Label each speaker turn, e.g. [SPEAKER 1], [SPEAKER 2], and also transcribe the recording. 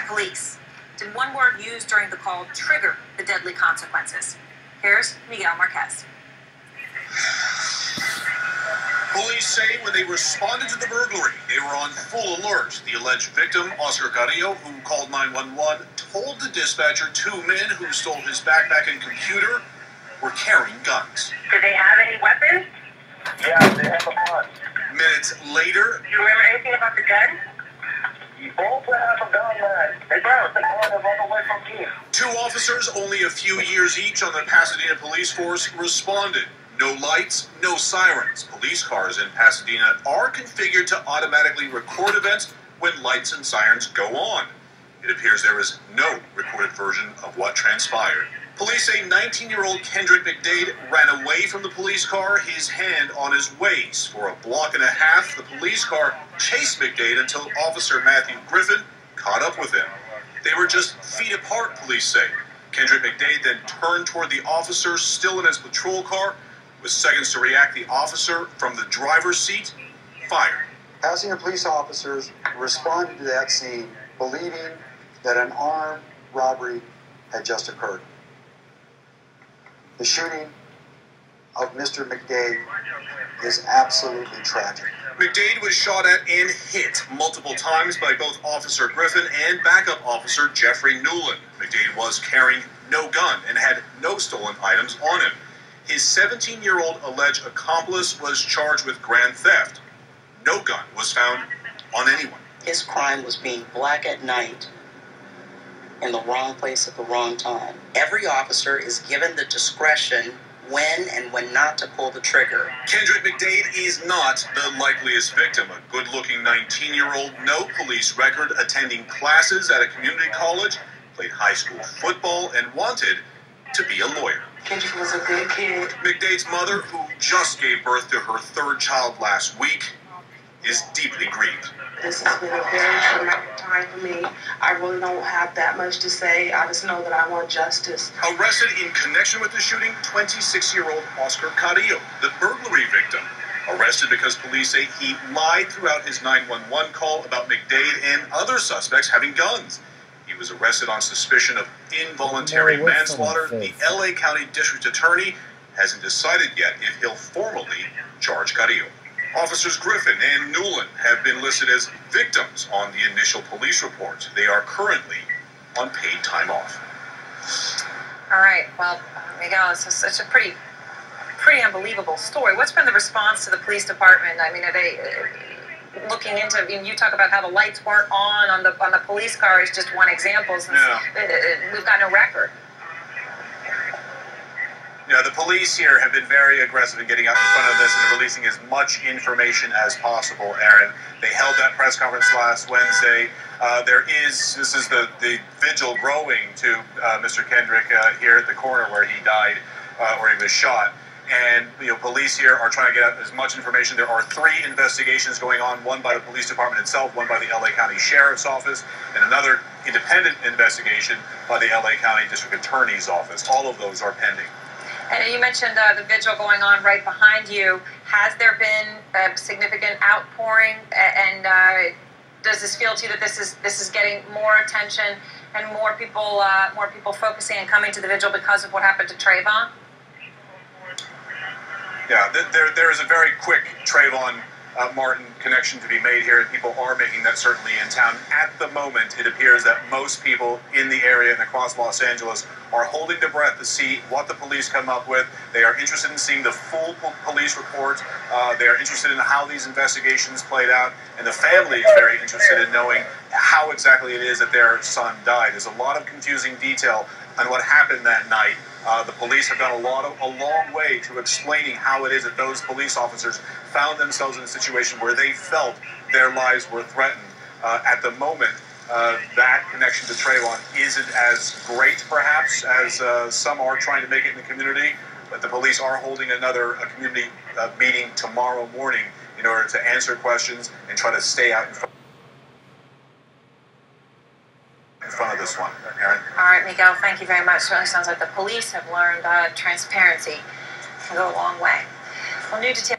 [SPEAKER 1] police. Did one word used during the call trigger the deadly consequences? Here's Miguel Marquez.
[SPEAKER 2] Police say when they responded to the burglary, they were on full alert. The alleged victim, Oscar Carrillo, who called 911, told the dispatcher two men who stole his backpack and computer were carrying guns.
[SPEAKER 3] Did they have any weapons?
[SPEAKER 4] Yeah, they have a gun.
[SPEAKER 2] Minutes later,
[SPEAKER 3] Do you remember anything about the gun?
[SPEAKER 4] You both have a gun, man. They brought the gun and run away from me.
[SPEAKER 2] two officers, only a few years each on the Pasadena police force, responded. No lights, no sirens. Police cars in Pasadena are configured to automatically record events when lights and sirens go on. It appears there is no recorded version of what transpired. Police say 19-year-old Kendrick McDade ran away from the police car, his hand on his waist. For a block and a half, the police car chased McDade until Officer Matthew Griffin caught up with him. They were just feet apart, police say. Kendrick McDade then turned toward the officer, still in his patrol car. With seconds to react, the officer from the driver's seat fired.
[SPEAKER 5] Pasadena police officers responded to that scene believing that an armed robbery had just occurred. The shooting of Mr. McDade is absolutely tragic.
[SPEAKER 2] McDade was shot at and hit multiple times by both Officer Griffin and backup officer Jeffrey Newland. McDade was carrying no gun and had no stolen items on him. His 17-year-old alleged accomplice was charged with grand theft. No gun was found on anyone.
[SPEAKER 6] His crime was being black at night in the wrong place at the wrong time. Every officer is given the discretion when and when not to pull the trigger.
[SPEAKER 2] Kendrick McDade is not the likeliest victim. A good-looking 19-year-old, no police record, attending classes at a community college, played high school football, and wanted to be a lawyer.
[SPEAKER 7] Kendrick was a good kid.
[SPEAKER 2] McDade's mother, who just gave birth to her third child last week, is deeply grieved.
[SPEAKER 7] This has been a very traumatic time for me. I really don't have that much to say. I just know that I want justice.
[SPEAKER 2] Arrested in connection with the shooting, 26-year-old Oscar Carrillo, the burglary victim. Arrested because police say he lied throughout his 911 call about McDade and other suspects having guns. He was arrested on suspicion of involuntary manslaughter. The LA County District Attorney hasn't decided yet if he'll formally charge Carrillo. Officers Griffin and Newland have been listed as victims on the initial police report. They are currently on paid time off.
[SPEAKER 1] All right. Well, Miguel, it's such a pretty unbelievable story. What's been the response to the police department? I mean, are they looking into? You talk about how the lights weren't on the police car is just one example. Since we've got no record.
[SPEAKER 2] Yeah, the police here have been very aggressive in getting out in front of this and releasing as much information as possible, Aaron. They held that press conference last Wednesday. This is the vigil growing to Mr. Kendrick here at the corner where he died, where he was shot. And police here are trying to get out as much information. There are 3 investigations going on, one by the police department itself, one by the LA County Sheriff's Office, and another independent investigation by the LA County District Attorney's Office. All of those are pending.
[SPEAKER 1] And you mentioned the vigil going on right behind you. Has there been a significant outpouring? And does this feel to you that this is getting more attention and more people focusing and coming to the vigil because of what happened to Trayvon?
[SPEAKER 2] Yeah, there is a very quick Trayvon Martin connection to be made here, and people are making that certainly in town. At the moment, it appears that most people in the area and across Los Angeles are holding their breath to see what the police come up with. They are interested in seeing the full police report. They are interested in how these investigations played out, and the family is very interested in knowing how exactly it is that their son died. There's a lot of confusing detail on what happened that night. The police have gone a long way to explaining how it is that those police officers found themselves in a situation where they felt their lives were threatened. At the moment, that connection to Trayvon isn't as great, perhaps, as some are trying to make it in the community, but the police are holding another community meeting tomorrow morning in order to answer questions and try to stay out in front of this one. Aaron?
[SPEAKER 1] All right, Miguel, thank you very much. Certainly sounds like the police have learned transparency can go a long way. Well, new details.